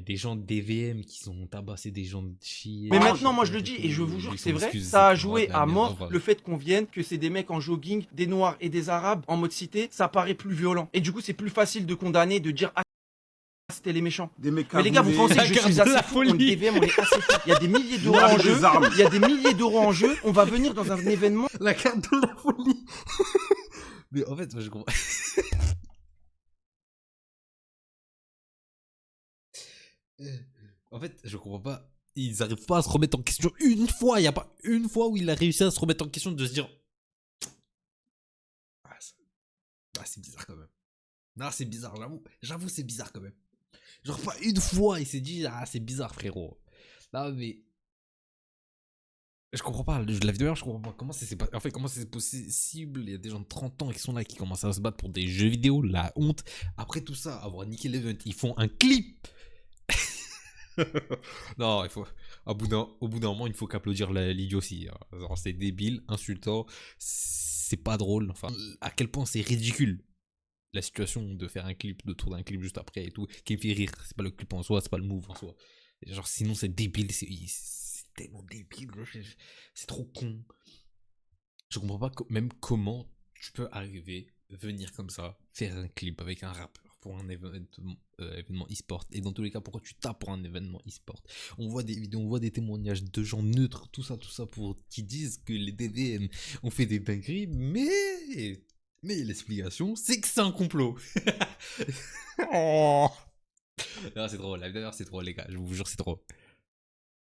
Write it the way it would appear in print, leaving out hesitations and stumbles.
des gens d'EVM qui ont tabassé des gens de chier. Mais maintenant, moi je le dis et je vous jure que c'est vrai, ça a joué à mort le fait qu'on vienne, que c'est des mecs en jogging, des noirs et des arabes en mode cité, ça paraît plus violent. Et du coup, c'est plus facile de condamner, de dire ah c'était les méchants. Des mecs Mais les gars, vous pensez que je suis assez fou, on est DVM, on est assez fou. Il y a des milliers d'euros en jeu, il y a des milliers d'euros en jeu, on va venir dans un événement. La carte de la folie. Mais en fait, moi je comprends. En fait, je comprends pas. Ils arrivent pas à se remettre en question une fois. Il n'y a pas une fois où il a réussi à se remettre en question, de se dire c'est bizarre quand même. Non, c'est bizarre, j'avoue, c'est bizarre quand même. Genre, pas une fois, il s'est dit c'est bizarre, frérot. Non, mais je comprends pas. La vidéo, je comprends pas. Comment c'est pas. En fait, comment c'est possible? Il y a des gens de 30 ans qui sont là, qui commencent à se battre pour des jeux vidéo. La honte. Après tout ça, avoir niqué l'event, ils font un clip. Non, il faut. Au bout d'un moment, il faut qu'applaudir l'idiotie. Genre, c'est débile, insultant. C'est pas drôle. Enfin, à quel point c'est ridicule. La situation de faire un clip, de tourner un clip juste après et tout, qui me fait rire. C'est pas le clip en soi, c'est pas le move en soi. Genre, sinon, c'est débile. C'est tellement débile. C'est trop con. Je comprends pas même comment tu peux arriver, venir comme ça, faire un clip avec un rappeur pour un événement e-sport. Et dans tous les cas, pourquoi tu tapes pour un événement e-sport? On voit des vidéos, on voit des témoignages de gens neutres, tout ça, pour qui disent que les DVM ont fait des dingueries, mais l'explication, c'est que c'est un complot. Oh. Non, c'est trop, la vidéo, c'est trop, les gars, je vous jure, c'est trop.